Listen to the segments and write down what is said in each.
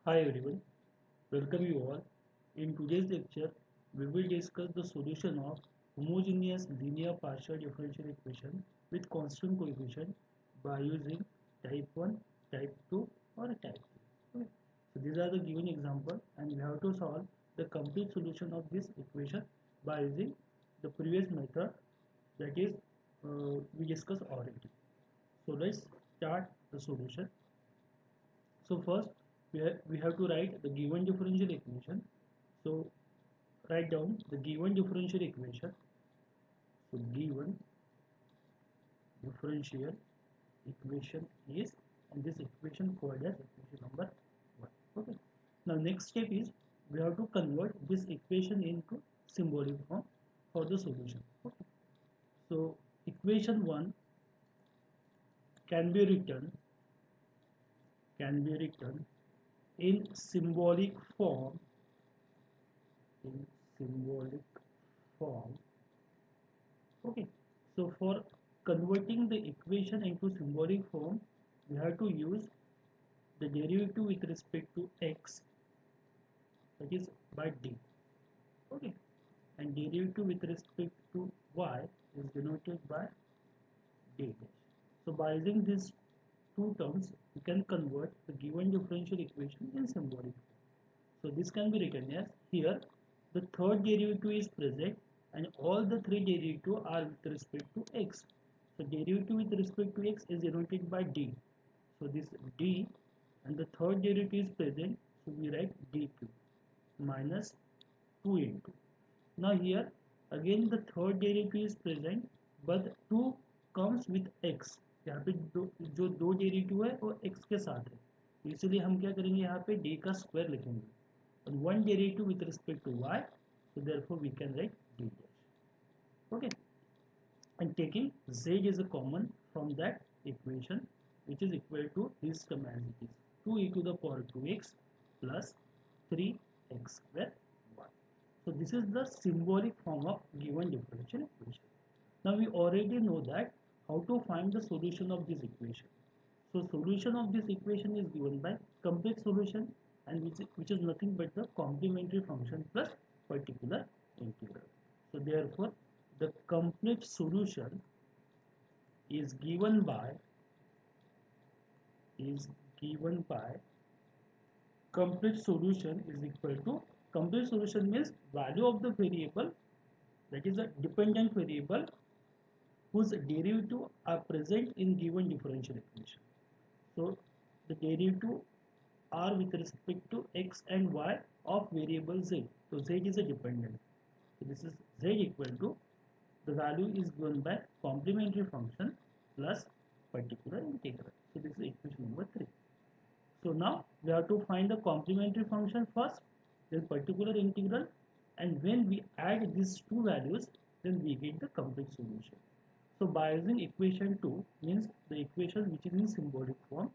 Hi everyone, welcome you all. In today's lecture, we will discuss the solution of homogeneous linear partial differential equation with constant coefficient by using type 1, type 2 or type 3. Okay. So these are the given example and we have to solve the complete solution of this equation by using the previous method that is we discussed already. So let's start the solution. So first we have to write the given differential equation. So write down the given differential equation. So given differential equation is, and this equation called as equation number 1. Okay. Now next step is we have to convert this equation into symbolic form for the solution. Okay. So equation 1 can be written in symbolic form in symbolic form. Okay, so for converting the equation into symbolic form, we have to use the derivative with respect to x, that is by d. Okay, and derivative with respect to y is denoted by d dash. So by using these two terms, we can convert the given differential equation in symbolic form. So this can be written as, here the third derivative is present and all the three derivatives are with respect to x. So derivative with respect to x is denoted by d. So this d and the third derivative is present, so we write d cube minus 2 into. Now here again the third derivative is present but 2 comes with x. यहाँ पे जो दो derivative है वो x के साथ है, तो इसलिए हम क्या करेंगे, यहाँ पे d का स्क्वायर लिखेंगे and one derivative with respect to y, so therefore we can write d dash. Okay, and taking z is a common from that equation, which is equal to this term as it is 2e to the power 2x plus 3x square y. So this is the symbolic form of given differential equation. Now we already know that how to find the solution of this equation. So solution of this equation is given by complete solution, and which is nothing but the complementary function plus particular integral. So therefore the complete solution is given by complete solution is equal to, complete solution means value of the variable, that is a dependent variable whose derivative are present in given differential equation. So the derivative are with respect to x and y of variable z. So z is a dependent. So this is z equal to, the value is given by complementary function plus particular integral. So this is equation number 3. So now we have to find the complementary function first, then particular integral, and when we add these two values, then we get the complete solution. So by using equation 2 means the equation which is in symbolic form,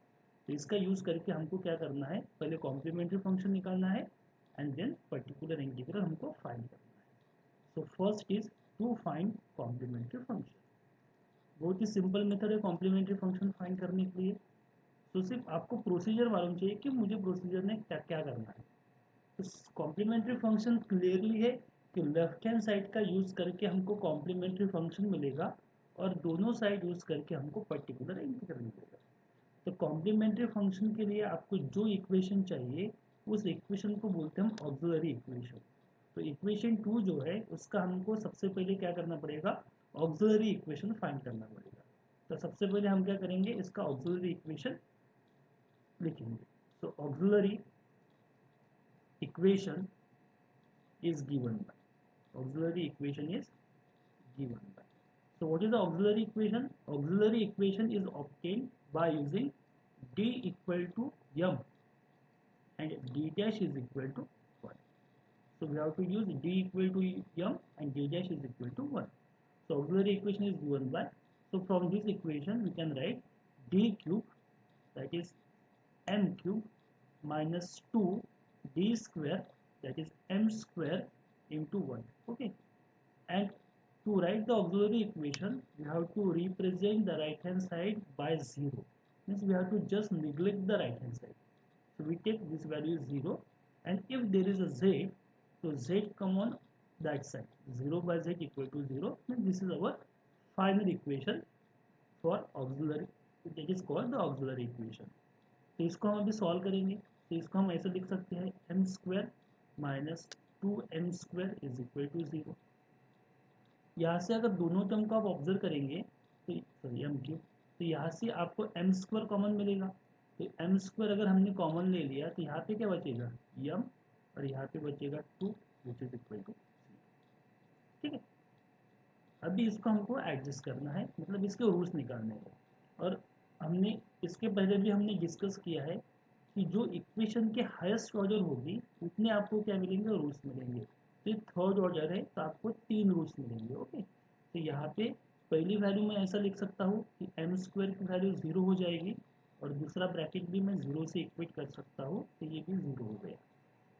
तो इसका use करके हमको क्या करना है, पहले complementary function निकालना है एंड देन पर्टिकुलर इंटीग्रल हमको फाइंड करना है. So first is to find complementary function. बहुत ही सिंपल मेथड है कॉम्प्लीमेंट्री फंक्शन फाइंड करने के लिए. तो सिर्फ आपको प्रोसीजर मालूम चाहिए कि मुझे प्रोसीजर में क्या क्या करना है. तो कॉम्प्लीमेंट्री फंक्शन क्लियरली है कि लेफ्ट हैंड साइड का यूज करके हमको कॉम्प्लीमेंट्री फंक्शन मिलेगा और दोनों साइड यूज करके हमको पर्टिकुलर इंटीग्रल मिलेगा. तो कॉम्प्लीमेंट्री फंक्शन के लिए आपको जो इक्वेशन चाहिए उस इक्वेशन को बोलते हैं हम ऑक्सिलरी इक्वेशन. तो इक्वेशन 2 जो है उसका हमको सबसे पहले क्या करना पड़ेगा, ऑक्सिलरी इक्वेशन फाइंड करना पड़ेगा. तो सबसे पहले हम क्या करेंगे, इसका ऑक्सिलरी इक्वेशन लिखेंगे. So auxiliary equation is given by, auxiliary equation is given by. So what is the auxiliary equation? Auxiliary equation is obtained by using d equal to m and d dash is equal to 1. So we have to use d equal to m and d dash is equal to 1. So auxiliary equation is given by, so from this equation we can write d cube, that is m cube minus 2 d square, that is m square into 1. Okay, and to write the auxiliary equation we have to represent the right hand side by 0, means we have to just neglect the right hand side. So we take this value is 0, and if there is a z, so z come on that side. 0 by z equal to 0, and this is our final equation for auxiliary, that is called the auxiliary equation. तो इसको हम अभी solve करेंगे. तो इसको हम ऐसे लिख सकते हैं m square minus 2m square is equal to 0. यहाँ से अगर दोनों टर्म को आप ऑब्जर्व करेंगे तो सॉरी m क्यूब, तो यहाँ से आपको m स्क्वायर कॉमन मिलेगा. तो m स्क्वायर अगर हमने कॉमन ले लिया तो यहाँ पे क्या बचेगा m, और यहाँ पे बचेगा 2 विच इज इक्वल टू 0. ठीक है. अभी इसको हमको एडजस्ट करना है, मतलब इसके रूट्स निकालने हैं. और हमने इसके पहले भी हमने डिस्कस किया है कि जो इक्वेशन के हाईएस्ट ऑर्डर होगी उतने आपको क्या मिलेंगे, रूट्स मिलेंगे. तो ये थर्ड ऑर्डर है तो आपको 3 रूट्स मिलेंगे. ओके. तो यहाँ पे पहली वैल्यू मैं ऐसा लिख सकता हूँ कि m स्क्वायर की वैल्यू 0 हो जाएगी, और दूसरा ब्रैकेट भी मैं 0 से इक्वेट कर सकता हूँ, तो ये भी 0 हो गया.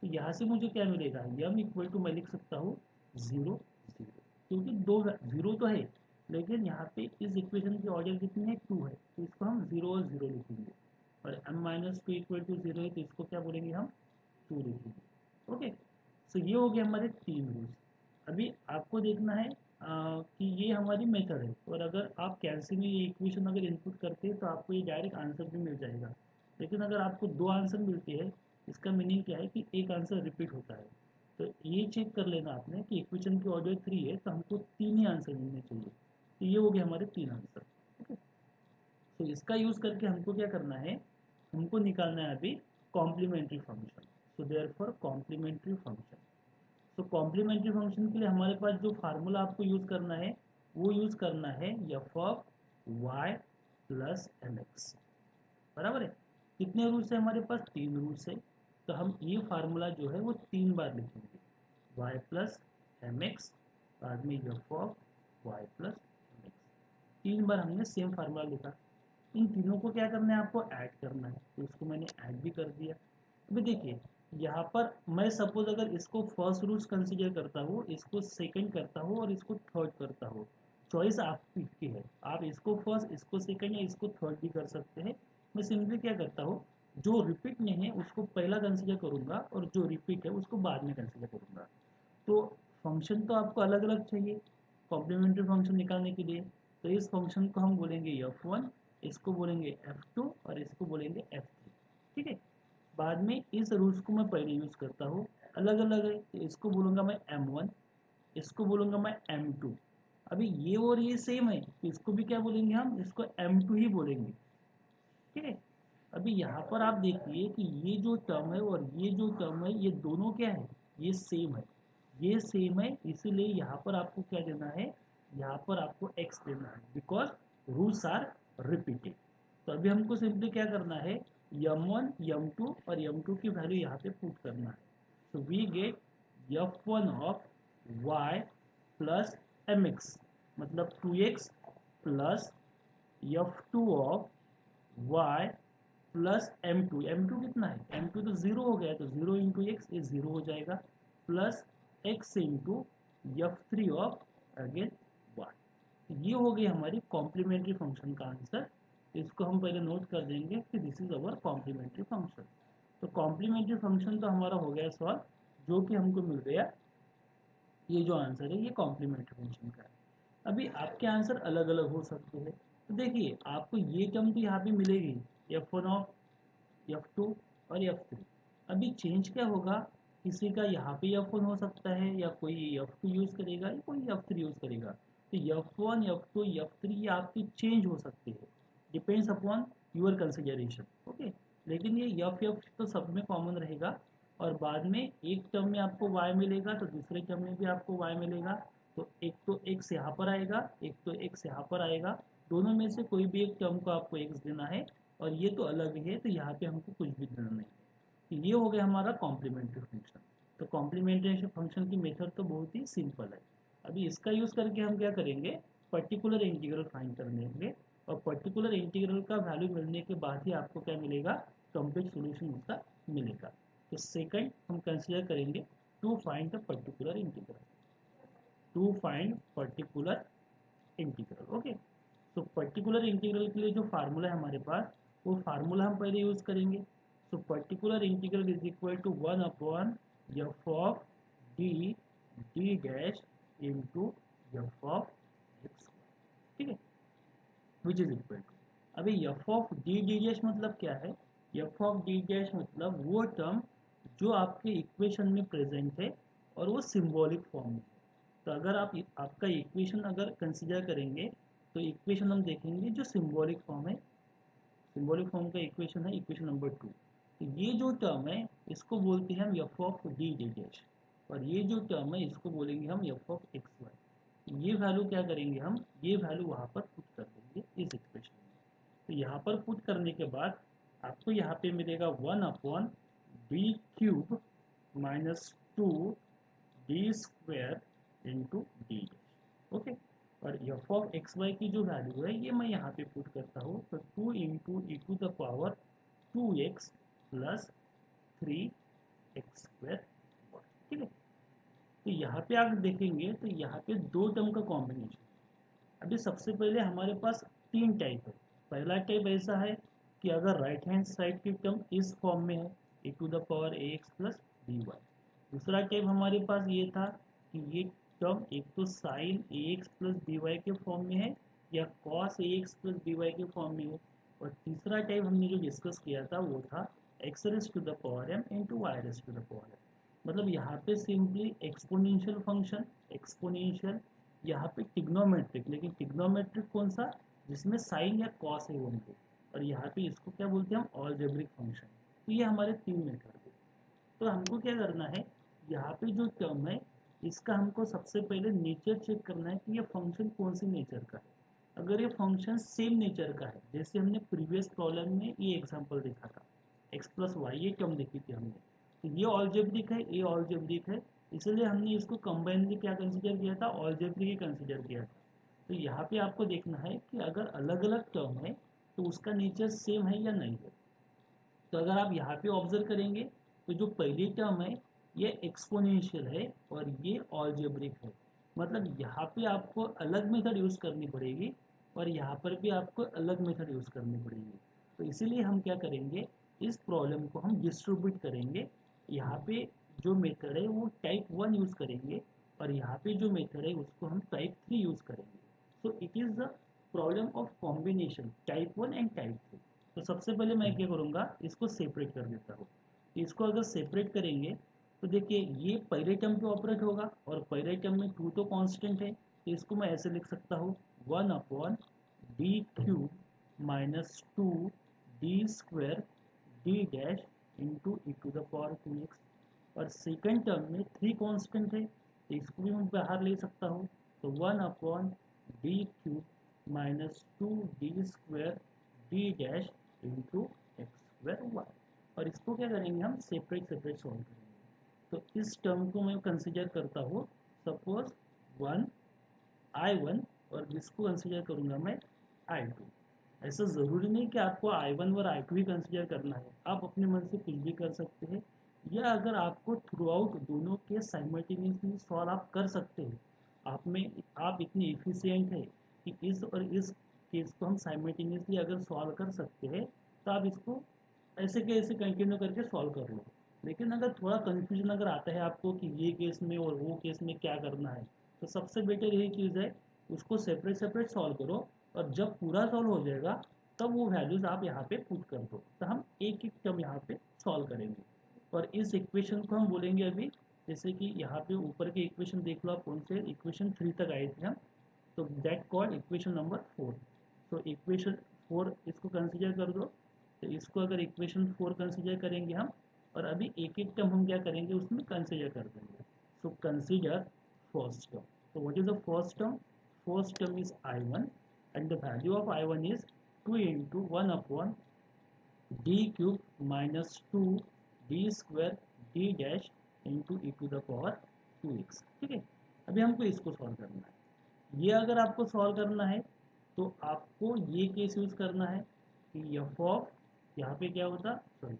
तो यहाँ से मुझे क्या मिलेगा, m इक्वल टू मैं लिख सकता हूँ 0 0, क्योंकि दो 0 तो है लेकिन यहाँ पे इस इक्वेशन की ऑर्डर कितनी है, 2 है, तो इसको हम 0 और 0 लिखेंगे. और m माइनस 2 इक्वल टू 0 है तो इसको क्या बोलेंगे हम 2 लिखेंगे. ओके. सो ये हो गए हमारे 3 रूल्स. अभी आपको देखना है कि ये हमारी मेथड है, और अगर आप कैलसी में ये इक्वेशन अगर इनपुट करते हैं तो आपको ये डायरेक्ट आंसर भी मिल जाएगा. लेकिन अगर आपको 2 आंसर मिलते हैं, इसका मीनिंग क्या है कि एक आंसर रिपीट होता है. तो ये चेक कर लेना आपने कि इक्वेशन की ऑर्डर 3 है तो हमको 3 ही आंसर मिलने चाहिए. तो ये हो गए हमारे 3 आंसर. ओके. तो इसका यूज़ करके हमको क्या करना है, हमको निकालना है अभी complementary function. So therefore complementary function. तो कॉम्प्लीमेंट्री फंक्शन के लिए हमारे पास जो फार्मूला आपको यूज़ करना है वो यूज़ करना है f of y plus m x. बराबर है. कितने रूट्स है हमारे पास, 3 रूट्स है. तो हम ये फार्मूला जो है वो 3 बार लिखेंगे, वाई प्लस एम एक्स, बाद में f of y plus m x. 3 बार हमने सेम फार्मूला लिखा. इन तीनों को क्या करना है, आपको ऐड करना है. तो इसको मैंने ऐड भी कर दिया. अभी देखिए यहाँ पर मैं सपोज अगर इसको फर्स्ट रूट्स कंसीडर करता हूँ, इसको सेकंड करता हूँ और इसको थर्ड करता हूँ, चॉइस आपकी है. आप इसको फर्स्ट, इसको सेकंड या इसको थर्ड भी कर सकते हैं. मैं सिंपली क्या करता हूँ, जो रिपीट नहीं है उसको पहला कंसीडर करूँगा और जो रिपीट है उसको बाद में कंसीडर करूँगा. तो फंक्शन तो आपको अलग अलग चाहिए कॉम्प्लीमेंट्री फंक्शन निकालने के लिए. तो इस फंक्शन को हम बोलेंगे f1, इसको बोलेंगे f2 और इसको बोलेंगे f3. ठीक है. बाद में इस रूल्स को मैं पहले यूज़ करता हूँ, अलग अलग है. तो इसको बोलूँगा मैं m1, इसको बोलूँगा मैं m2. अभी ये और ये सेम है तो इसको भी क्या बोलेंगे हम, इसको m2 ही बोलेंगे. ठीक है. अभी यहाँ पर आप देखिए कि ये जो टर्म है और ये जो टर्म है ये दोनों क्या है, ये सेम है, ये सेम है. इसीलिए यहाँ पर आपको क्या देना है, यहाँ पर आपको x देना है, बिकॉज रूल्स आर रिपीटेड. तो अभी हमको सिंपली क्या करना है, m1 m2 और m2 की वैल्यू यहाँ पे पुट करना है. तो we get f1 of y plus mx, मतलब 2x plus f2 of y plus m2. m2 कितना है, m2 तो 0 हो गया, तो 0 इंटू एक्स ये 0 हो जाएगा, plus x into f3 of again y. ये हो गई हमारी कॉम्प्लीमेंट्री फंक्शन का आंसर. इसको हम पहले नोट कर देंगे कि this is our complementary function. तो कॉम्प्लीमेंट्री फंक्शन तो हमारा हो गया सॉल्व, जो कि हमको मिल गया ये जो आंसर है ये कॉम्प्लीमेंट्री फंक्शन का है. अभी आपके आंसर अलग अलग हो सकते हैं. तो देखिए आपको ये टर्म तो यहाँ पे मिलेगी, f1 ऑफ f2 और f3. अभी चेंज क्या होगा, किसी का यहाँ पे f1 हो सकता है, या कोई f2 यूज़ करेगा या कोई f3 यूज़ करेगा. तो f1 f2 f3 ये आपकी चेंज हो सकती है, depends upon your consideration. Okay. लेकिन ये f तो सब में कॉमन रहेगा, और बाद में एक टर्म में आपको y मिलेगा तो दूसरे टर्म में भी आपको y मिलेगा. तो x यहाँ पर आएगा, एक तो x यहाँ पर आएगा, दोनों में से कोई भी एक टर्म को आपको x देना है, और ये तो अलग है तो यहाँ पे हमको कुछ भी देना नहीं है. तो ये हो गया हमारा कॉम्प्लीमेंट्री फंक्शन. तो कॉम्प्लीमेंट्री फंक्शन की मेथड तो बहुत ही सिंपल है. अभी इसका यूज़ करके हम क्या करेंगे, पर्टिकुलर इंटीग्रल फाइंड कर लेंगे, और पर्टिकुलर इंटीग्रल का वैल्यू मिलने के बाद ही आपको क्या मिलेगा, कंप्लीट सॉल्यूशन उसका मिलेगा. तो सेकंड हम कंसीडर करेंगे to find the particular integral, to find particular integral. Okay. तो पर्टिकुलर इंटीग्रल के लिए जो फार्मूला है हमारे पास, वो फार्मूला हम पहले यूज़ करेंगे. So particular integral is equal to 1 upon f of d d dash into f of x, ठीक है, विच इज इक्वल टू, अभी F of D D dash मतलब क्या है, एफ ऑफ डी डैश मतलब वो टर्म जो आपके इक्वेशन में प्रेजेंट है और वो सिंबॉलिक फॉर्म में है। तो अगर आप आपका इक्वेशन अगर कंसिडर करेंगे तो इक्वेशन हम देखेंगे जो सिंबॉलिक फॉर्म है, सिंबॉलिक फॉर्म का इक्वेशन है इक्वेशन नंबर 2। तो ये जो टर्म है इसको बोलते हैं हम F of D D dash, और ये जो टर्म है इसको बोलेंगे हम एफ ऑफ एक्स वाई। ये वैल्यू क्या करेंगे हम, ये वैल्यू वहाँ पर पुट कर देंगे इस इक्वेशन में। तो यहाँ पर पुट करने के बाद आपको यहाँ पे मिलेगा 1 upon d cube minus 2 d square into D dash, okay. और एफ ऑफ एक्स वाई की जो वैल्यू है ये मैं यहाँ पे पुट करता हूँ, तो 2 into e to the power 2x plus 3x square, ठीक है। तो यहाँ पे आप देखेंगे तो यहाँ पे दो टर्म का कॉम्बिनेशन। अभी सबसे पहले हमारे पास तीन टाइप है। पहला टाइप ऐसा है कि अगर राइट हैंड साइड की टर्म इस फॉर्म में है A to the power A X plus D Y. दूसरा टाइप हमारे पास ये था कि ये टर्म एक तो sine A X plus D Y के फॉर्म में है या cos A X plus D Y के फॉर्म में है। और तीसरा टाइप हमने जो डिस्कस किया था वो था x raise to the power m into y raise to the power m. मतलब यहाँ पे सिंपली एक्सपोनेंशियल फंक्शन, एक्सपोनेंशियल, यहाँ पे टिग्नोमेट्रिक, लेकिन टिग्नोमेट्रिक कौन सा, जिसमें साइन या कॉस है उनको, और यहाँ पे इसको क्या बोलते हैं हम, अलजेब्रिक फंक्शन। तो ये हमारे तीन मेथड है। तो हमको क्या करना है, यहाँ पे जो टर्म है इसका हमको सबसे पहले नेचर चेक करना है कि ये फंक्शन कौन सी नेचर का है। अगर ये फंक्शन सेम नेचर का है, जैसे हमने प्रीवियस प्रॉब्लम में ये एग्जांपल देखा था, एक्स प्लस वाई ये टर्म देखी थी हमने, तो ये अलजेब्रिक है, ये अलजेब्रिक है, इसलिए हमने इसको कंबाइनली क्या कंसीडर किया था, अलजेब्रिक ही कंसीडर किया था। तो यहाँ पे आपको देखना है कि अगर अलग अलग टर्म है तो उसका नेचर सेम है या नहीं है। तो अगर आप यहाँ पे ऑब्जर्व करेंगे तो जो पहली टर्म है ये एक्सपोनेंशियल है और ये अलजेब्रिक है। मतलब यहाँ पे आपको अलग मेथड यूज़ करनी पड़ेगी और यहाँ पर भी आपको अलग मेथड यूज़ करनी पड़ेगी। तो इसीलिए हम क्या करेंगे, इस प्रॉब्लम को हम डिस्ट्रीब्यूट करेंगे। यहाँ पे जो मेथड है वो टाइप 1 यूज़ करेंगे और यहाँ पे जो मेथड है उसको हम टाइप 3 यूज़ करेंगे। So it is the problem of combination type 1 and type 3। तो सबसे पहले मैं क्या करूँगा, इसको सेपरेट कर देता हूँ। इसको अगर सेपरेट करेंगे तो देखिए ये पहले टर्म पे ऑपरेट होगा और पहले टर्म में 2 तो कांस्टेंट है, तो इसको मैं ऐसे लिख सकता हूँ 1 upon d cube minus 2 d square d dash into e to the power 2x। और सेकेंड टर्म में 3 कांस्टेंट है तो इसको भी मैं बाहर ले सकता हूँ, तो 1 upon d cube minus 2 d square d dash into x square y. और इसको क्या करेंगे हम, सेपरेट सेपरेट सॉल्व करेंगे। तो इस टर्म को मैं कंसीडर करता हूँ सपोज 1 I1 और इसको कंसीडर करूँगा मैं I2। ऐसा ज़रूरी नहीं कि आपको I1 और I2 ही कंसीडर करना है, आप अपने मन से कुछ भी कर सकते हैं, या अगर आपको थ्रू आउट दोनों के साइमल्टेनियसली सॉल्व आप कर सकते हैं, आप इतने इफिशियंट है कि इस और इस केस को हम साइमल्टेनियसली अगर सॉल्व कर सकते हैं तो आप इसको ऐसे के ऐसे कंटिन्यू करके सॉल्व कर लो। लेकिन अगर थोड़ा कन्फ्यूजन अगर आता है आपको कि ये केस में और वो केस में क्या करना है, तो सबसे बेटर यही चीज़ है उसको सेपरेट सेपरेट सॉल्व करो, और जब पूरा सॉल्व हो जाएगा तब वो वैल्यूज़ आप यहाँ पे पुट कर दो। तो हम एक एक टर्म यहाँ पे सॉल्व करेंगे और इस इक्वेशन को हम बोलेंगे अभी, जैसे कि यहाँ पे ऊपर के इक्वेशन देख लो आप, कौन से इक्वेशन 3 तक आए थे हम, तो दैट कॉल्ड इक्वेशन नंबर 4। तो इक्वेशन 4 इसको कंसीडर कर दो। तो इसको अगर इक्वेशन 4 कंसीडर करेंगे हम, और अभी एक एक टर्म हम क्या करेंगे उसमें कंसीडर कर देंगे। So consider first term. तो what is the first term, first term is I1 and the value of I1 is 2 into 1 upon d cube minus 2 d square d dash into e to the power 2x, ठीक है। अभी हमको इसको solve करना है। ये अगर आपको सॉल्व करना है तो आपको ये केस यूज़ करना है कि एफ ऑफ, यहाँ पे क्या होता, सॉरी,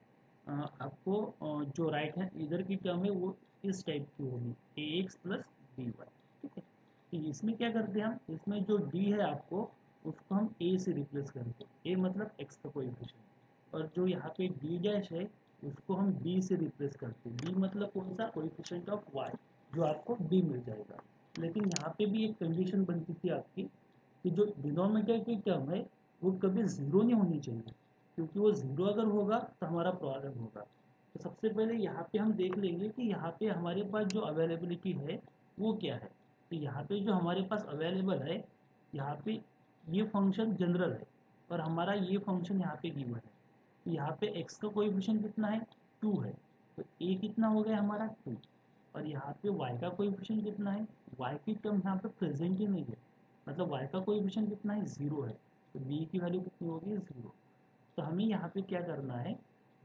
आपको जो राइट हैंड इधर की टर्म है वो इस टाइप की होगी, ए एक्स प्लस डी वाई, ठीक है। तो इसमें क्या करते हैं हम, इसमें जो डी है आपको उसको हम ए से रिप्लेस करते हैं, ए मतलब एक्स का कोएफिशिएंट। और जो यहाँ पे डी डैश है उसको हम डी से रिप्लेस करते हैं। डी मतलब कौन सा, कोएफिशिएंट ऑफ वाई, जो आपको डी मिल जाएगा। लेकिन यहाँ पे भी एक कंडीशन बनती थी आपकी कि जो डिनोमिनेटर की टर्म है वो कभी ज़ीरो नहीं होनी चाहिए, क्योंकि वो ज़ीरो अगर होगा तो हमारा प्रॉब्लम होगा। तो सबसे पहले यहाँ पे हम देख लेंगे कि यहाँ पे हमारे पास जो अवेलेबिलिटी है वो क्या है। तो यहाँ पे जो हमारे पास अवेलेबल है, यहाँ पे ये फंक्शन जनरल है और हमारा ये फंक्शन यहाँ पे गिवन है। तो यहाँ पे x का कोएफिशिएंट कितना है, 2 है, तो a कितना हो गया हमारा 2। और यहाँ पे y का कोएफिशिएंट कितना है, y की टर्म यहाँ पे प्रेजेंट ही नहीं है, मतलब y का कोएफिशिएंट कितना है, 0 है, तो b की वैल्यू कितनी होगी, 0। तो हमें यहाँ पे क्या करना है,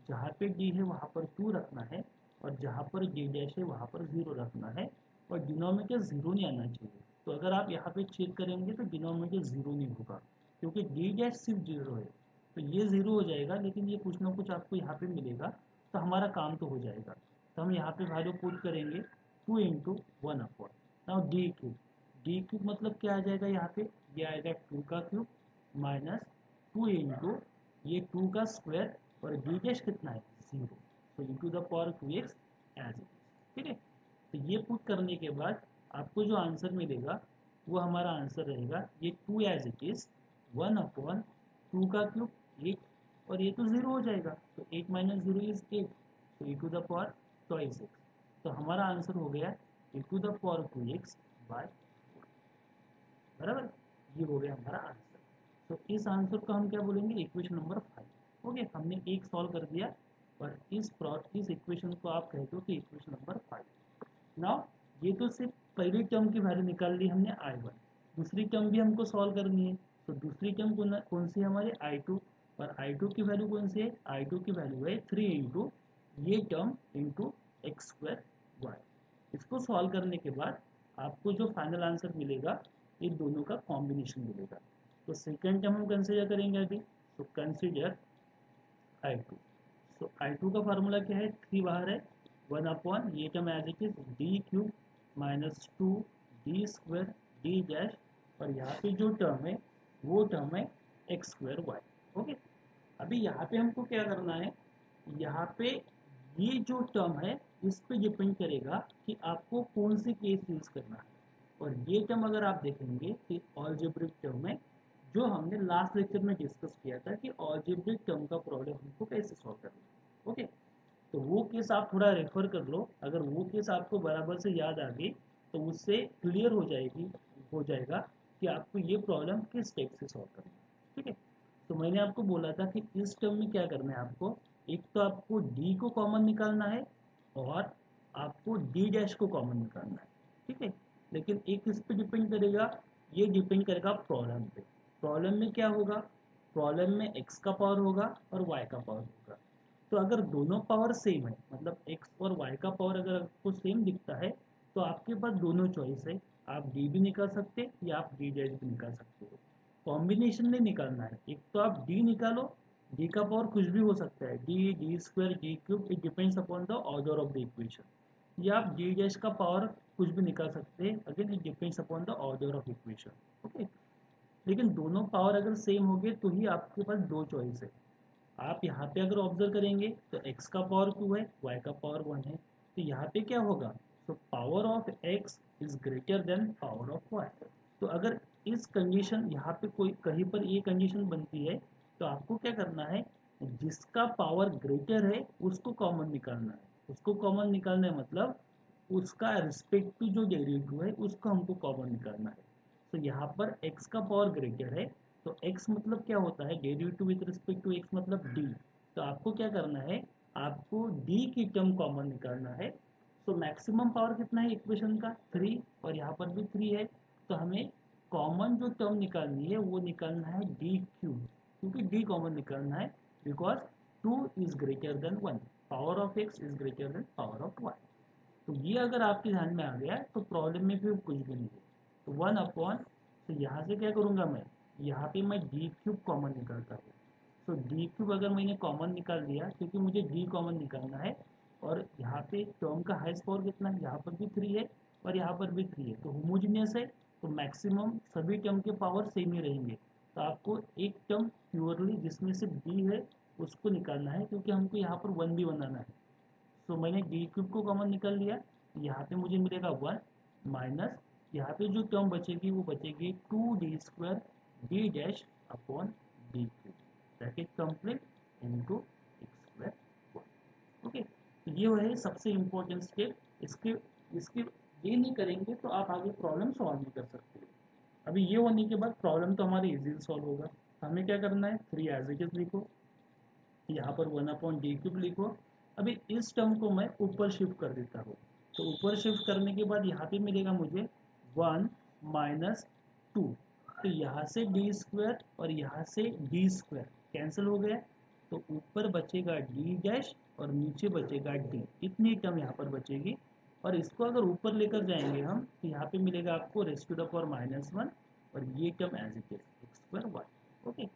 जहाँ पे d है वहाँ पर 2 रखना है और जहाँ पर d डैश है वहाँ पर 0 रखना है, और डिनोमिनेटर 0 नहीं आना चाहिए। तो अगर आप यहाँ पे चेक करेंगे तो डिनोमिनेटर 0 नहीं होगा, क्योंकि d डैश सिर्फ 0 है, तो ये 0 हो जाएगा, लेकिन ये कुछ ना कुछ आपको यहाँ पे मिलेगा, तो हमारा काम तो हो जाएगा। तो हम यहाँ पे वैल्यू पुट करेंगे 2 इंटू 1/, नाउ डी क्यूब मतलब क्या आ जाएगा, यहाँ पे ये आएगा 2 का क्यूब माइनस 2 इंटू ये 2 का स्क्वायर, और डी डैश कितना है, 0, तो into the power 2x as it is. ठीक है, तो ये पुट करने के बाद आपको जो आंसर मिलेगा वो हमारा आंसर रहेगा ये 2 एज इट इज 1/2 का क्यूब 8, और ये तो 0 हो जाएगा, तो 8 माइनस 0 इज 8, तो e to the power 2x। तो हमारा आंसर हो गया e to the power 2x by 4, बराबर, ये हो गया हमारा आंसर। तो इस आंसर को हम क्या बोलेंगे, इक्वेशन नंबर 5। ओके, हमने एक सॉल्व कर दिया, और इस इक्वेशन को आप कहते हो कि इक्वेशन नंबर 5। नाउ ये तो सिर्फ पहली टर्म की वैल्यू निकाल ली हमने I1, दूसरी टर्म भी हमको सॉल्व करनी है। तो दूसरी टर्म कौन सी है हमारी, I2, और I2 की वैल्यू कौन सी है, I2 की वैल्यू है 3 इंटू ये term into x square y. इसको सॉल्व करने के बाद आपको जो फाइनल आंसर मिलेगा ये दोनों का कॉम्बिनेशन मिलेगा। तो सेकेंड टर्म हम कंसिडर करेंगे अभी, तो कंसिडर I2। सो I2 का फार्मूला क्या है, 3 बाहर है, 1/, ये term as it is d cube minus 2 d square d dash, और यहाँ पे जो टर्म है वो टर्म है एक्स स्क्वायर वाई। ओके, अभी यहाँ पे हमको क्या करना है, यहाँ पे ये जो टर्म है इस पे डिपेंड करेगा कि आपको कौन सी केस यूज करना है। और ये टर्म अगर आप देखेंगे कि अलजेब्रिक टर्म है, जो हमने लास्ट लेक्चर में डिस्कस किया था कि अलजेब्रिक टर्म का प्रॉब्लम हमको कैसे सॉल्व करना है। ओके, तो वो केस आप थोड़ा रेफर कर लो, अगर वो केस आपको बराबर से याद आ गई तो उससे क्लियर हो जाएगा कि आपको ये प्रॉब्लम किस टाइप से सॉल्व करना है। ठीक है, तो मैंने आपको बोला था कि इस टर्म में क्या करना है आपको, एक तो आपको डी को कॉमन निकालना है और आपको डी डैश को कॉमन निकालना है। ठीक है, लेकिन एक इस पे डिपेंड करेगा, ये डिपेंड करेगा प्रॉब्लम पे। प्रॉब्लम में क्या होगा, प्रॉब्लम में एक्स का पावर होगा और वाई का पावर होगा। तो अगर दोनों पावर सेम है, मतलब एक्स और वाई का पावर अगर आपको सेम दिखता है, तो आपके पास दोनों चॉइस है, आप डी भी निकाल सकते या आप डी डैश भी निकाल सकते हो। कॉम्बिनेशन नहीं निकालना है, एक तो आप डी निकालो, डी का पावर कुछ भी हो सकता है, D D square D cube, it depends upon the order of the equation. या आप डी डैश का पावर कुछ भी निकाल सकते हैं, again it depends upon the order of equation. Okay, लेकिन दोनों पावर अगर सेम होंगे तो ही आपके पास दो चॉइस है। आप यहाँ पे अगर ऑब्जर्व करेंगे तो x का पावर 2 है, y का पावर 1 है, तो यहाँ पे क्या होगा, तो power of x is greater than power of y। तो अगर इस कंडीशन यहाँ पे कोई कहीं पर ये कंडीशन बनती है, तो आपको क्या करना है, जिसका पावर ग्रेटर है उसको कॉमन निकालना है। उसको कॉमन निकालना है मतलब उसका रिस्पेक्टिव जो डेरिवेटिव है उसको हमको कॉमन निकालना है। तो यहाँ पर x का पावर ग्रेटर है, तो x मतलब क्या होता है, derivative with respect to x मतलब d। तो आपको क्या करना है, आपको d की टर्म कॉमन निकालना है। तो मैक्सिमम पावर कितना है इक्वेशन का, 3, और यहाँ पर भी 3 है, तो हमें कॉमन जो टर्म निकालनी है वो निकालना है डी क्यूब, क्योंकि डी कॉमन निकालना है, because 2 is greater than 1, power of x is greater than power of y। तो ये अगर आपके ध्यान में आ गया तो प्रॉब्लम में फिर कुछ भी नहीं है। तो 1/, तो यहाँ से क्या करूँगा मैं, यहाँ पे मैं डी क्यूब कॉमन निकालता हूँ। तो डी क्यूब अगर मैंने कॉमन निकाल दिया, क्योंकि मुझे डी कॉमन निकालना है, और यहाँ पे टर्म का हाईएस्ट पावर कितना है, यहाँ पर भी 3 है और यहाँ पर भी 3 है, तो होमोजीनियस है, तो मैक्सिमम सभी टर्म के पावर सेम ही रहेंगे। तो आपको एक टर्म प्योरली जिसमें सिर्फ डी है उसको निकालना है, क्योंकि हमको यहाँ पर 1 भी बनाना है। तो मैंने डी क्यूब को कॉमन निकाल लिया, यहाँ पे मुझे मिलेगा 1 माइनस यहाँ पे जो टर्म बचेगी वो बचेगी 2d² D dash upon d cube, bracket complete into x²। Okay, तो ये है सबसे इम्पोर्टेंट स्टेप। इसके इसके ये नहीं करेंगे तो आप आगे प्रॉब्लम सॉल्व नहीं कर सकते। अभी ये होने के बाद प्रॉब्लम तो हमारी इजीली सॉल्व होगा। हमें क्या करना है, 3 एज इट इज लिखो, यहाँ पर 1/d³ लिखो। अभी इस टर्म को मैं ऊपर शिफ्ट कर देता हूँ, तो ऊपर शिफ्ट करने के बाद यहाँ पे मिलेगा मुझे 1 माइनस 2, तो यहाँ से d² और यहाँ से d² कैंसिल हो गया, तो ऊपर बचेगा d डैश और नीचे बचेगा d, इतनी टर्म यहाँ पर बचेगी। और इसको अगर ऊपर लेकर जाएंगे हम, तो यहाँ पे मिलेगा आपको (-1) और ये term as it is x²y। Okay,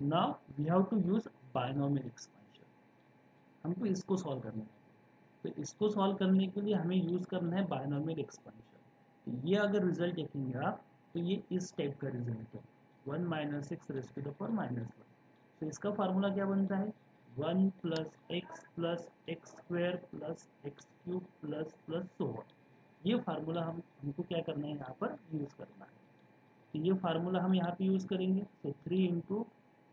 now we have to use binomial expansion. हमको इसको सॉल्व करना है, तो इसको सॉल्व करने के लिए हमें यूज करना है बायनॉमियल एक्सपेंशन। तो ये अगर रिजल्ट देखेंगे आप, तो ये इस टाइप का रिजल्ट है, 1 माइनस 6 (-1). तो इसका फार्मूला क्या बनता है, 1 plus x plus x² plus x³ plus plus so on. ये फार्मूला हमको क्या करना है, यहाँ पर यूज करना है। तो ये फार्मूला हम यहाँ पे यूज करेंगे, तो 3 इंटू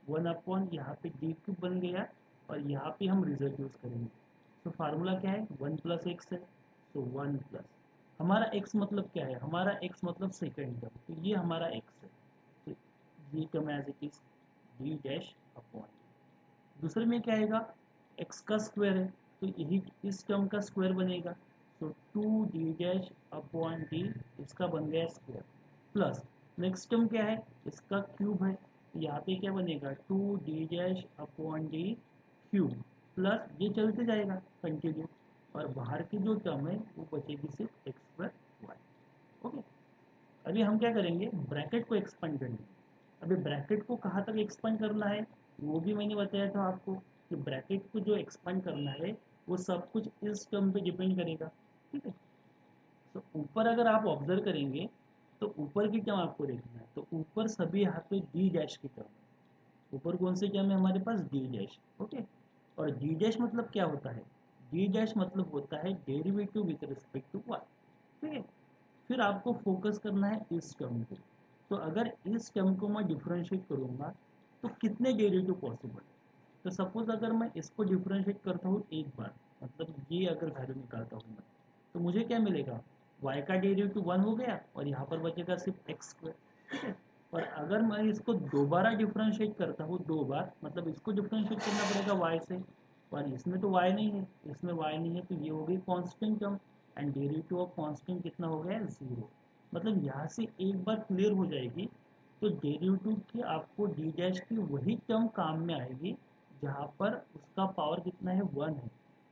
1 अपॉन यहाँ पे d³ बन गया, और यहाँ पे हम रिजल्ट यूज करेंगे। तो फार्मूला क्या है, 1 प्लस एक्स है, तो 1 प्लस हमारा x मतलब क्या है, हमारा x मतलब सेकेंड टर्म, तो ये हमारा x है, तो ये term as it is d dash upon. दूसरे में क्या आएगा, x का स्क्वायर है, तो यही इस टर्म का स्क्वायर बनेगा, तो 2d डैश अपॉन d, इसका बन गया स्क्वायर, प्लस नेक्स्ट टर्म क्या है, इसका क्यूब है, यहाँ पे क्या बनेगा 2d dash upon d cube, plus ये चलते जाएगा कंटिन्यू, और बाहर की जो टर्म है वो बचेगी सिर्फ x²y। ओके, अभी हम क्या करेंगे, ब्रैकेट को एक्सपेंड करेंगे। अभी ब्रैकेट को कहाँ तक एक्सपेंड करना है वो भी मैंने बताया था आपको, कि ब्रैकेट को जो एक्सपेंड करना है वो सब कुछ इस टर्म पे डिपेंड करेगा। ठीक है, तो ऊपर अगर आप ऑब्जर्व करेंगे तो ऊपर की टर्म आपको देखना है, तो ऊपर सभी यहाँ पे डी डैश की टर्म है। ऊपर कौन सी टर्म है हमारे पास, डी डैश। ओके, और डी डैश मतलब क्या होता है, डी डैश मतलब होता है derivative with respect to y. ठीक है, फिर आपको फोकस करना है इस टर्म पे। तो अगर इस टर्म को मैं डिफरेंशिएट करूँगा तो कितने डेरिवेटिव पॉसिबल है। तो सपोज अगर मैं इसको डिफरेंशिएट करता हूँ एक बार, मतलब ये अगर वैल्यू निकालता हूँ मैं, तो मुझे क्या मिलेगा, y का डेरिवेटिव 1 हो गया और यहाँ पर बचेगा सिर्फ x²। ठीक है, और अगर मैं इसको दोबारा डिफरेंशिएट करता हूँ 2 बार, मतलब इसको डिफरेंशिएट करना पड़ेगा y से, और इसमें तो y नहीं है, इसमें y नहीं है, तो ये हो गई constant term, and derivative of constant कितना हो गया, 0। मतलब यहाँ से एक बार क्लियर हो जाएगी, तो डेरिवेटिव की आपको डी डैश की वही टर्म काम में आएगी जहाँ पर उसका पावर कितना है, 1 है,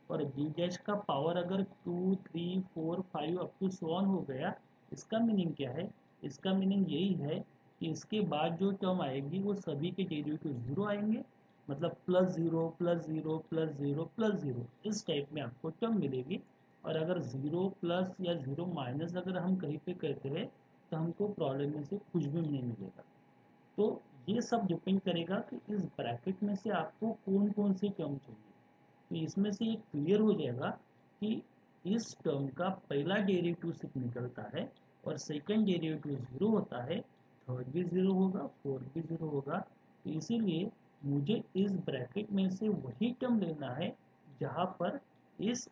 और डी डैश का पावर अगर 2, 3, 4, 5 अप टू सो ऑन हो गया। इसका मीनिंग क्या है, इसका मीनिंग यही है कि इसके बाद जो टर्म आएगी वो सभी के डेरिवेटिव 0 आएंगे, मतलब +0 +0 +0 +0 इस टाइप में आपको टर्म मिलेगी। और अगर 0 प्लस या 0 माइनस अगर हम कहीं पे करते रहे तो हमको प्रॉब्लम में से कुछ भी नहीं मिलेगा। तो ये सब डिपेंड करेगा कि इस ब्रैकेट में से आपको कौन कौन सी टर्म चाहिए। तो इसमें से ये क्लियर हो जाएगा कि इस टर्म का पहला डेरिवेटिव सिर्फ निकलता है और सेकंड डेरिवेटिव 0 होता है, थर्ड भी 0 होगा, फोर्थ भी 0 होगा। तो इसीलिए मुझे इस ब्रैकेट में से वही टर्म लेना है जहाँ पर इस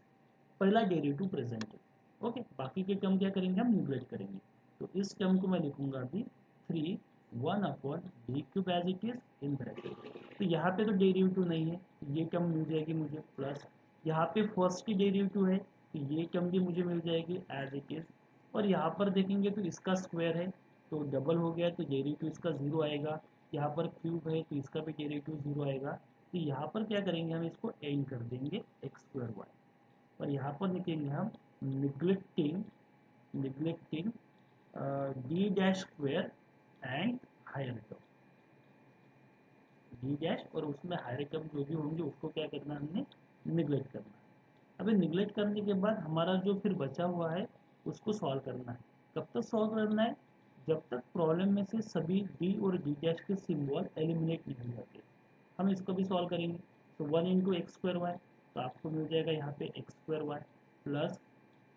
पहला डेरिवेटिव प्रेजेंट है। ओके, बाकी के टर्म क्या करेंगे, हम निग्लेक्ट करेंगे। तो इस टर्म को मैं लिखूंगा अभी 3 1/d³ as it is in bracket. तो यहाँ पे तो डेरिवेटिव नहीं है, ये टर्म मिल जाएगी मुझे, प्लस यहाँ पे फर्स्ट की डेरिवेटिव है, तो ये टर्म भी मुझे मिल जाएगी एज इट इज। और यहाँ पर देखेंगे तो इसका स्क्वायर है, तो डबल हो गया, तो डेरिवेटिव इसका 0 आएगा। यहाँ पर क्यूब है तो इसका भी डेरिवेटिव 0 आएगा। तो यहाँ पर क्या करेंगे, हम इसको एंड कर देंगे x²y, और यहाँ पर लिखेंगे हम neglecting d dash square and higher term, d dash और उसमें हायर टर्म जो भी होंगे उसको क्या करना है, हमने निग्लेक्ट करना है। अभी निग्लेक्ट करने के बाद हमारा जो फिर बचा हुआ है उसको सॉल्व करना है। कब तक सॉल्व करना है, जब तक प्रॉब्लम में से सभी डी और डी डैश के सिंबल एलिमिनेट नहीं हो जाते। हम इसको भी सॉल्व करेंगे। तो 1 इंटू एक्स स्क्वायर वाई, तो आपको मिल जाएगा यहाँ पे एक्स स्क्वायर वाई प्लस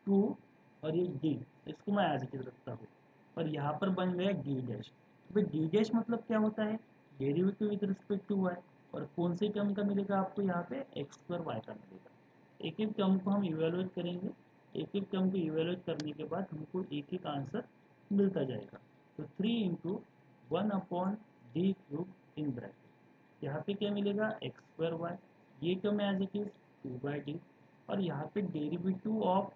2 और ये डी, इसको मैं एज इट इज रखता हूँ और यहाँ पर बन गया डी डैश। तो डी डैश मतलब क्या होता है, derivative with respect to y, और कौन से टर्म का मिलेगा आपको यहाँ पे एक्स स्क्वायर वाई का मिलेगा। एक एक टर्म को हम इवेलुएट करेंगे, एक एक टर्म को इवेलुएट करने के बाद हमको एक एक आंसर मिलता जाएगा। तो 3 इंटू 1/d³ इन ब्रैकेट, यहाँ पे क्या मिलेगा एक्स स्क्वायर वाई, ये term as it is 2/d, और यहाँ पे derivative of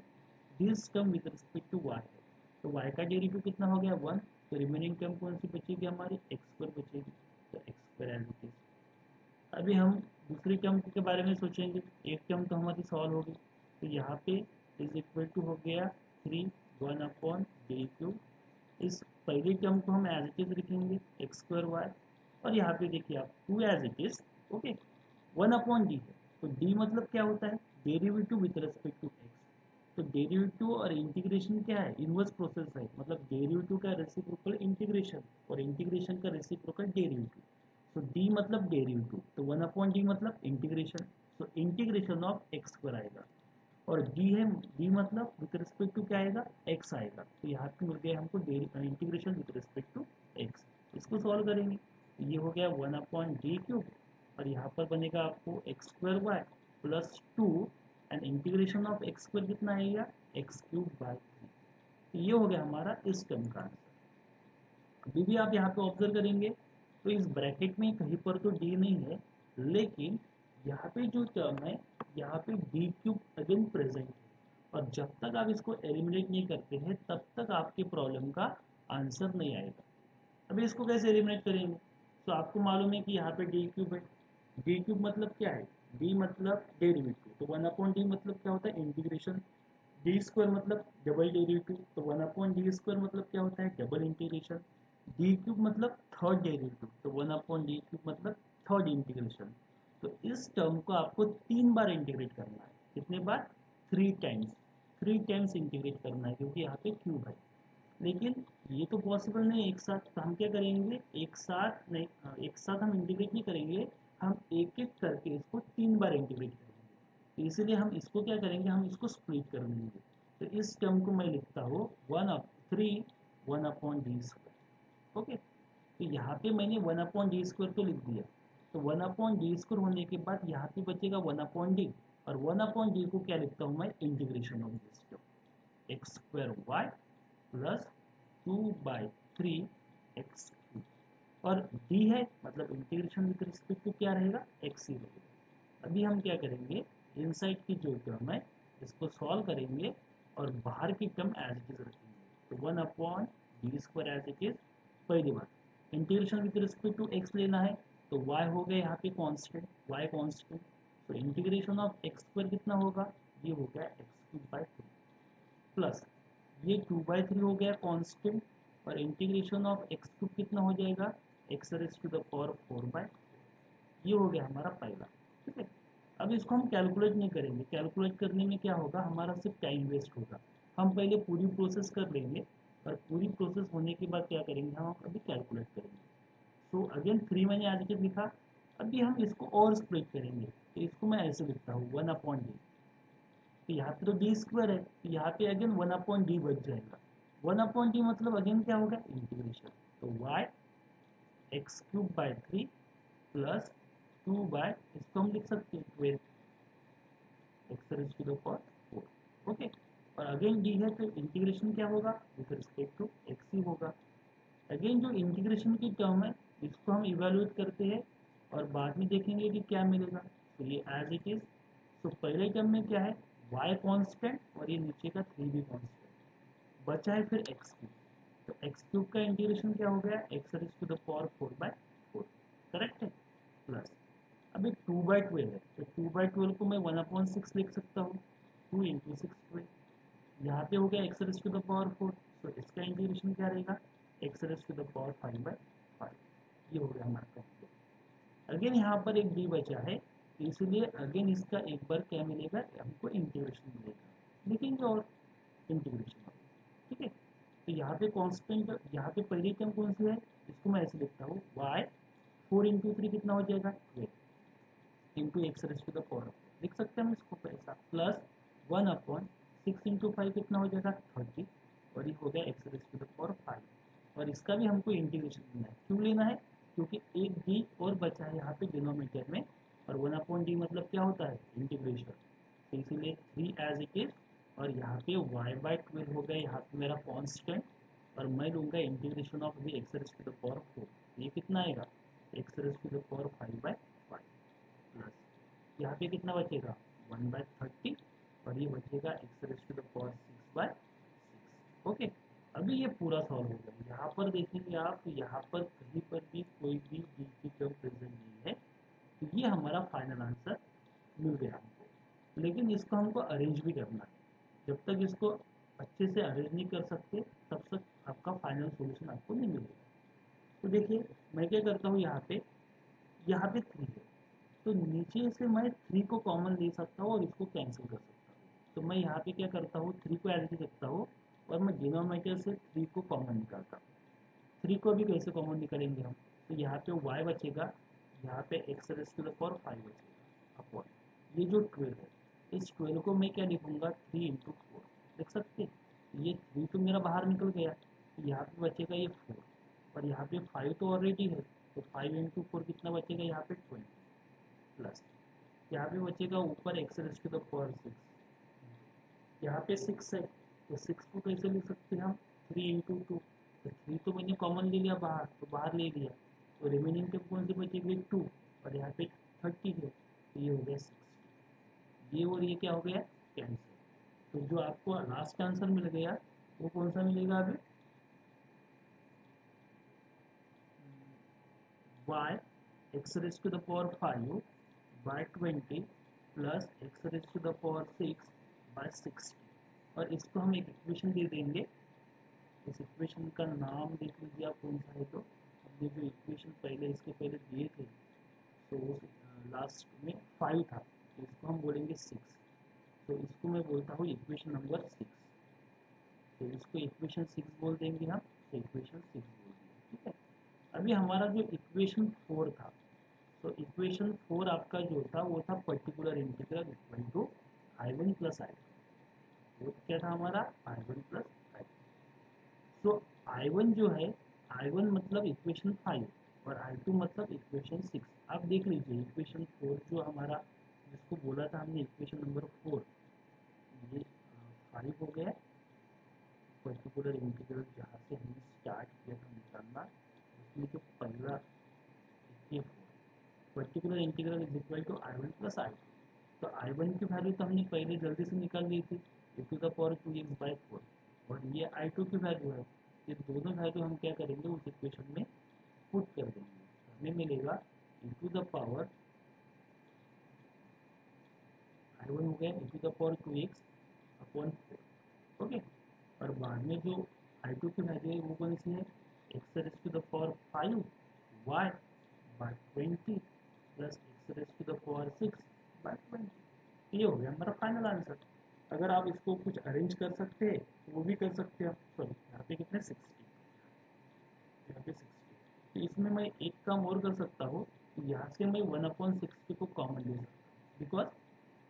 this term with respect to y है, तो वाई का डेरिवेटिव कितना हो गया 1, तो रिमेनिंग टर्म कौन सी बचेगी हमारी एक्स स्क्वायर बचेगी, तो x square as it is. अभी हम दूसरी टर्म के बारे में सोचेंगे, एक टर्म तो हमारी सॉल्व होगी, तो यहाँ पे इज इक्वल टू हो गया 3 1/d³। इस पहली टर्म को हम एज इट इज लिखेंगे एक्स स्क्वायर वाई, और यहाँ पे देखिए आप 2 as it is, okay 1/d है, तो d मतलब क्या होता है derivative with respect to x, तो डेरिवेटिव और इंटीग्रेशन क्या है इनवर्स प्रोसेस है, मतलब डेरिवेटिव का रेसिप्रोकल इंटीग्रेशन और इंटीग्रेशन का रेसिप्रोकल डेरिवेटिव। तो d मतलब डेरिवेटिव, तो 1/d मतलब इंटीग्रेशन, तो इंटीग्रेशन ऑफ एक्स स्क्वायर आएगा, और d है, d मतलब विद रिस्पेक्ट टू क्या आएगा x आएगा, तो यहाँ पे मिल गया हमको integration with respect to x। इसको सॉल्व करेंगे तो ये हो गया 1/d³ और यहाँ पर बनेगा आपको x square y plus 2 and integration of x square कितना आएगा x³/3। तो ये हो गया हमारा इस टर्म का आंसर। अभी भी आप यहाँ पे ऑब्जर्व करेंगे तो इस ब्रैकेट में कहीं पर तो d नहीं है, लेकिन यहाँ पे जो टर्म है यहाँ पे d³ अगेन प्रेजेंट है, और जब तक आप इसको एलिमिनेट नहीं करते हैं तब तक आपके प्रॉब्लम का आंसर नहीं आएगा। अभी इसको कैसे एलिमिनेट करेंगे, तो आपको मालूम है कि यहाँ पे d³ है, d³ मतलब क्या है, d मतलब डेरिवेटिव, तो 1/d मतलब क्या होता है इंटीग्रेशन, डी स्क्वायर मतलब डबल डेरिवेटिव, तो 1/d² मतलब क्या होता है डबल इंटीग्रेशन, d³ मतलब थर्ड डेरिवेटिव, तो 1/d³ मतलब थर्ड इंटीग्रेशन। तो इस टर्म को आपको 3 बार इंटीग्रेट करना है, कितने बार 3 टाइम्स इंटीग्रेट करना है, क्योंकि यहाँ पे क्यूब है। लेकिन ये तो पॉसिबल नहीं है एक साथ, तो हम क्या करेंगे एक साथ नहीं, एक साथ हम इंटीग्रेट नहीं करेंगे, हम एक एक करके इसको 3 बार इंटीग्रेट करेंगे, तो इसीलिए हम इसको क्या करेंगे हम इसको स्प्लिट कर देंगे। तो इस टर्म को मैं लिखता हूँ 1/3 ओके, तो यहाँ पे मैंने 1/d² तो लिख दिया, तो 1/d² होने के बाद यहाँ पे बचेगा 1/d, और 1/d को क्या लिखता हूँ मैं integration of this term x square y plus 2/3 x³, और d है मतलब इंटीग्रेशन विद रिस्पेक्ट टू क्या रहेगा x ही रहेगा। अभी हम क्या करेंगे इनसाइड की जो टर्म है इसको सॉल्व करेंगे और बाहर की टर्म एज इट इज रखेंगे, तो 1/d² एज इट इज। पहली बात integration with respect to x लेना है, तो y हो गया यहाँ पे कांस्टेंट, y कांस्टेंट, तो इंटीग्रेशन ऑफ x² कितना होगा, ये हो गया x³ प्लस ये 2/3 हो गया कांस्टेंट, और इंटीग्रेशन ऑफ x³ कितना हो जाएगा x⁴, ये हो गया हमारा पहला। ठीक है, अब इसको हम कैलकुलेट नहीं करेंगे, कैलकुलेट करने में क्या होगा हमारा सिर्फ टाइम वेस्ट होगा, हम पहले पूरी प्रोसेस कर लेंगे और पूरी प्रोसेस होने के बाद क्या करेंगे हम अभी कैलकुलेट करेंगे। सो अगेन 3 मैंने आज तक लिखा, अभी हम इसको और स्प्लिट करेंगे, तो इसको मैं ऐसे लिखता हूँ 1/d, तो यहाँ पे तो d² है, तो यहाँ पे अगेन 1/d बच जाएगा, 1/d मतलब अगेन क्या होगा इंटीग्रेशन, तो y x³/3 प्लस 2 इसको हम लिख सकते हैं 12 x⁴, ओके, और अगेन d है तो इंटीग्रेशन क्या होगा विद रिस्पेक्ट टू x ही होगा। अगेन जो इंटीग्रेशन की टर्म है इसको हम इवेलुएट करते हैं और बाद में देखेंगे कि क्या मिलेगा, तो ये एज इट इज। तो पहले टर्म में क्या है y कांस्टेंट और ये नीचे का 3 भी कांस्टेंट, बचा है फिर x³, तो x³ का इंटीग्रेशन क्या हो गया x⁴/4, करेक्ट है, प्लस अभी 2/12 है, तो 2/12 को मैं 1/6 लिख सकता हूँ, 2 इंटू 6 यहाँ पे हो गया x⁴, तो इसका इंटीग्रेशन क्या रहेगा x⁵5/5, ये हो गया हमारा कंप्लीट। अगेन यहाँ पर एक d बचा है, तो इसलिए अगेन इसका एक बार क्या मिलेगा हमको इंटीग्रेशन मिलेगा, लिखेंगे और इंटीग्रेशन। ठीक है, तो यहाँ पे कांस्टेंट, यहाँ पे पहली टर्म कौन सी है इसको मैं ऐसे लिखता हूँ y 4 इंटू 3 कितना हो जाएगा 12, into x raise to the power, लिख सकते हैं हम इसको ऐसा, प्लस 1/6 इंटू 5 कितना हो जाएगा 30, और ये हो गया x raise to the power 5। और इसका भी हमको इंटीग्रेशन लेना है, क्यों लेना है, क्योंकि एक डी और बचा है यहाँ पे डिनोमिनेटर में, और 1/d मतलब क्या होता है इंटीग्रेशन, तो इसीलिए 3 एज इट इज, और यहाँ पे y/12 हो गया यहाँ पे मेरा कॉन्स्टेंट, और मैं लूँगा integration of the x raise to the power 4, ये कितना आएगा x raise to the power 5/5, plus यहाँ पे कितना बचेगा 1/30, और ये बचेगा x raise to the power 6/6। Okay, अभी ये पूरा सॉल्व हो गया। यहाँ पर देखेंगे आप, यहाँ पर कहीं पर भी कोई भी डी की टर्म प्रेजेंट नहीं है, तो ये हमारा फाइनल आंसर मिल गया हमको। लेकिन इसको हमको अरेंज भी करना है, जब तक इसको अच्छे से अरेंज नहीं कर सकते तब तक आपका फाइनल सॉल्यूशन आपको नहीं मिलेगा। तो देखिए मैं क्या करता हूँ, यहाँ पे 3 है, तो नीचे से मैं 3 को कॉमन ले सकता हूँ और इसको कैंसिल कर सकता हूँ। तो मैं यहाँ पे क्या करता हूँ, 3 को एज रखता हूँ, और मैं डिनोमिनेटर से 3 को कॉमन निकालता हूँ। 3 को भी कैसे कॉमन निकालेंगे हम, तो यहाँ पे y बचेगा, यहाँ पे x raise to the power 5 बचेगा अपॉन ये जो 12 है, इस 12 को मैं क्या लिखूंगा 3 इंटू 4, देख सकते हैं, ये 3 तो मेरा बाहर निकल गया, तो यहाँ पे बचेगा ये 4, और यहाँ पे 5 तो ऑलरेडी है, तो 5 इंटू 4 कितना बचेगा यहाँ पे 20, प्लस यहाँ पे बचेगा ऊपर x raise to the power 6, यहाँ पे 6 है, तो 6 को कैसे लिख सकते हैं हम 3 इंटू 2, तो 3 तो मैंने कॉमन ले लिया बाहर, तो बाहर ले लिया, तो रिमेनिंग टर्म कौन से बचेगी 2, और यहाँ पे 30 है, तो ये हो गया 60, ये और ये क्या हो गया कैंसिल। तो जो आपको लास्ट आंसर मिल गया वो कौन सा मिलेगा अभी, y x raise to the power 5/20 plus x raise to the power 6/60, और इसको हम एक इक्वेशन दे देंगे। इस इक्वेशन का नाम देख लीजिए आप कौन सा है, तो हमने जो इक्वेशन पहले इसके पहले दिए थे, तो लास्ट में 5 था, तो इसको हम बोलेंगे 6, तो इसको मैं बोलता हूँ इक्वेशन नंबर 6, तो इसको इक्वेशन 6 बोल देंगे हम, तो इक्वेशन 6 बोल देंगे, ठीक है। अभी हमारा जो इक्वेशन 4 था, तो इक्वेशन 4 आपका जो था वो था particular integral equal to I1 plus I2, वो क्या था हमारा I1 प्लस I2। तो I1 जो है, I1 मतलब इक्वेशन 5, और I2 मतलब इक्वेशन 6। आप देख लीजिए इक्वेशन 4 जो हमारा, जिसको बोला था हमने इक्वेशन नंबर 4, ये 5 हो गया, पर्टिकुलर इंटीग्रल जहाँ से हमने स्टार्ट किया था निकालना, उसमें जो पहला ये particular integral is equal to I1 plus I2। तो I1 की वैल्यू तो हमने पहले जल्दी से निकाल ली थी, e to the power 2x/4, और ये I2 की वैल्यू है, ये दोनों वैल्यू हम क्या करेंगे उस इक्वेशन में पुट कर देंगे, हमें मिलेगा e to the power I1 हो गया e to the power 2x/4, okay. और बाद में जो I2 की वैल्यू है वो कौन सी है, x raise to the power 5y/20 plus x raise to the power 6/20, ये हो गया हमारा फाइनल आंसर। अगर आप इसको कुछ अरेंज कर सकते हैं तो वो भी कर सकते हैं आप, सॉरी यहाँ पे कितने 60, यहाँ पे 60, तो इसमें मैं एक काम और कर सकता हूँ, यहाँ से मैं 1/60 को कॉमन ले सकता हूँ, बिकॉज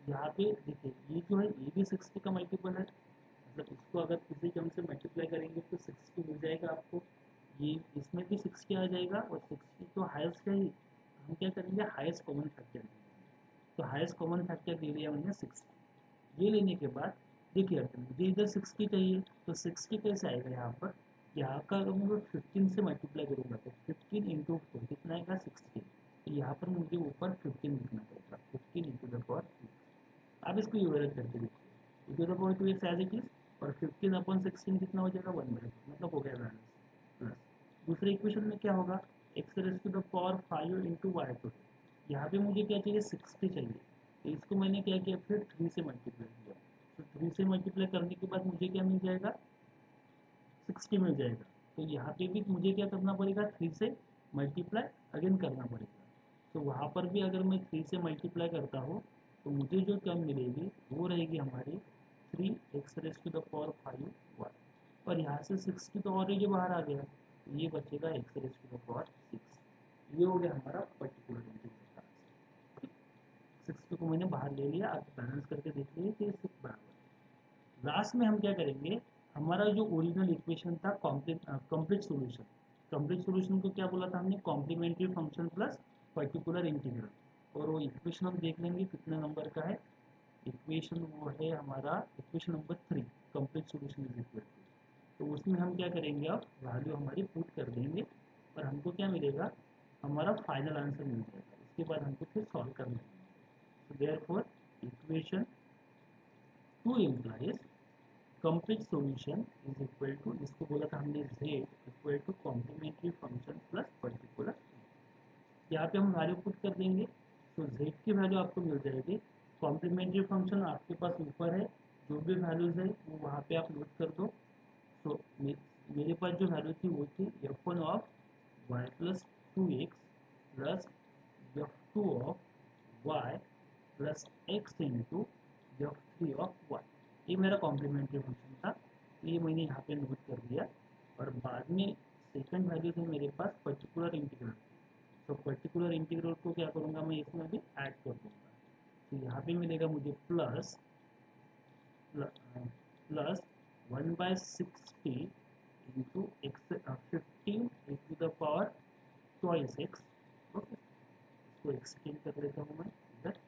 यहाँ पे देखिए ये जो है ये भी 60 का मल्टीपल है, मतलब इसको अगर किसी टर्म से मल्टीप्लाई करेंगे तो 60 मिल जाएगा आपको, ये इसमें भी 60 आ जाएगा, और 60 तो हाईएस्ट है ही, हम क्या करेंगे हाईएस्ट कॉमन फैक्टर लेंगे, तो हाईएस्ट कॉमन फैक्टर ले लिया मैंने 60। ये लेने के बाद देखिए अब मुझे इधर 60 चाहिए, तो 60 कैसे आएगा यहाँ पर, यहाँ का अगर मैं 15 से मल्टीप्लाई करूँगा तो 15 इंटू 4 कितना आएगा 60, तो यहाँ पर मुझे ऊपर 15 लिखना पड़ेगा, 15 इंटू द पावर 2। आप इसको यूरेट करके देखिए, e to the power 2x as it is, और 15/16 कितना हो जाएगा 1/2, मतलब हो गया बैलेंस। प्लस दूसरे इक्वेशन में क्या होगा, x raise to the power 5 into y2, यहाँ पे मुझे क्या चाहिए 60 चाहिए, तो इसको मैंने क्या किया फिर 3 से मल्टीप्लाई किया, तो 3 से मल्टीप्लाई करने के बाद मुझे क्या मिल जाएगा 60 मिल जाएगा, तो यहाँ पे भी मुझे क्या करना पड़ेगा 3 से मल्टीप्लाई अगेन करना पड़ेगा, तो वहाँ पर भी अगर मैं 3 से मल्टीप्लाई करता हूँ तो मुझे जो टर्म मिलेगी वो रहेगी हमारी 3x race to the power 5y, और यहाँ से 60 तो ऑलरेडी बाहर आ गया, तो ये बचेगा x raise to the power 6। ये हो गया हमारा पर्टिकुलर इंटीग्रल का आंसर। x2 को मैंने बाहर ले लिया, आप बैलेंस करके देख लीजिए कि 6 बराबर। लास्ट में हम क्या करेंगे, हमारा जो ओरिजिनल इक्वेशन था कंप्लीट सॉल्यूशन, कंप्लीट सॉल्यूशन को क्या बोला था हमने, complementary function plus particular integral, और वो इक्वेशन हम देख लेंगे कितने नंबर का है। इक्वेशन वो है हमारा equation number 3, complete solution is equal to, तो उसमें हम क्या करेंगे, अब वैल्यू हमारी पुट कर देंगे और हमको क्या मिलेगा, हमारा फाइनल आंसर मिल जाएगा। इसके बाद हमको फिर सॉल्व करना है। तो therefore equation 2 implies complete solution is equal to, इसको बोला था हमने z equal to complementary function plus particular. यहाँ पे हम वैल्यू पुट कर देंगे, तो z की वैल्यू आपको मिल जाएगी, कॉम्प्लीमेंट्री फंक्शन आपके पास ऊपर है, जो भी वैल्यूज है वो वहाँ पे आप नोट कर दो। तो मेरे पास जो वैल्यू थी वो थी f1 of y plus 2x plus f2 of y plus x into f3 of y, ये मेरा कॉम्प्लीमेंट्री फंक्शन था, ये मैंने यहाँ पे नोट कर दिया। और बाद में सेकंड वैल्यू थे मेरे पास पर्टिकुलर इंटीग्रल, तो पर्टिकुलर इंटीग्रल को क्या करूँगा मैं इसमें भी ऐड कर दूँगा। तो यहाँ पे मिलेगा मुझे plus plus 1/60 into x 15 into the power twice x, okay, इसको एक्सटेंड कर लेता हूँ मैं इधर,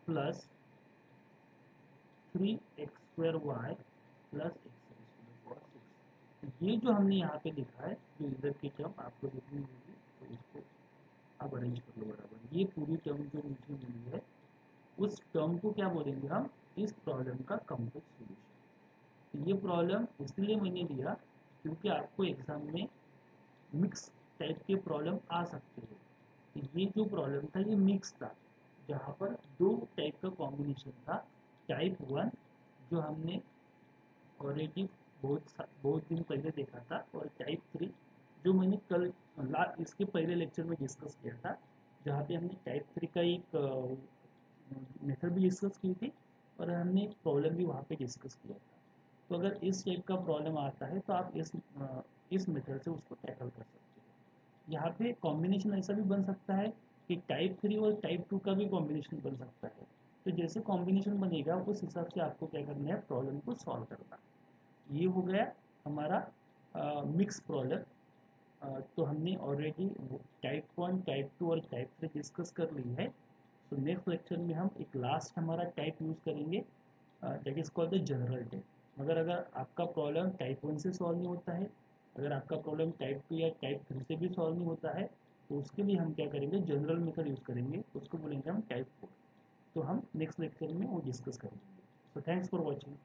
प्लस 3x² प्लस x, ये जो हमने यहाँ पे लिखा है, जो इधर की टर्म आपको लिखनी होगी, तो इसको आप अरेंज कर लो बराबर। ये पूरी टर्म जो मुझे मिली है, उस टर्म को क्या बोलेंगे हम, इस प्रॉब्लम का कंप्लीट सॉल्यूशन। ये प्रॉब्लम इसलिए मैंने लिया क्योंकि आपको एग्जाम में मिक्स टाइप के प्रॉब्लम आ सकते हैं। तो ये जो प्रॉब्लम था ये मिक्स था, जहाँ पर दो टाइप का कॉम्बिनेशन था, टाइप 1 जो हमने ऑलरेडी बहुत दिन पहले देखा था, और टाइप 3 जो मैंने कल इसके पहले लेक्चर में डिस्कस किया था, जहाँ पे हमने टाइप 3 का एक मेथड भी डिस्कस की थी और हमने प्रॉब्लम भी वहाँ पे डिस्कस किया था। तो अगर इस टाइप का प्रॉब्लम आता है तो आप इस मेथड से उसको टैकल कर सकते हो। यहाँ पे कॉम्बिनेशन ऐसा भी बन सकता है कि टाइप 3 और टाइप 2 का भी कॉम्बिनेशन बन सकता है। तो जैसे कॉम्बिनेशन बनेगा उस हिसाब से आपको क्या करना है, प्रॉब्लम को सॉल्व करना है। ये हो गया हमारा मिक्स प्रॉब्लम। तो हमने ऑलरेडी टाइप 1, टाइप 2 और टाइप 3 डिस्कस कर ली है। तो नेक्स्ट लेक्चर में हम एक लास्ट हमारा टाइप यूज़ करेंगे, that is called the general type. अगर आपका प्रॉब्लम टाइप 1 से सॉल्व नहीं होता है, अगर आपका प्रॉब्लम टाइप 2 या टाइप 3 से भी सॉल्व नहीं होता है, तो उसके लिए हम क्या करेंगे, जनरल मेथड यूज़ करेंगे, उसको बोलेंगे हम टाइप 4। तो हम नेक्स्ट लेक्चर में वो डिस्कस करेंगे। So thanks for watching.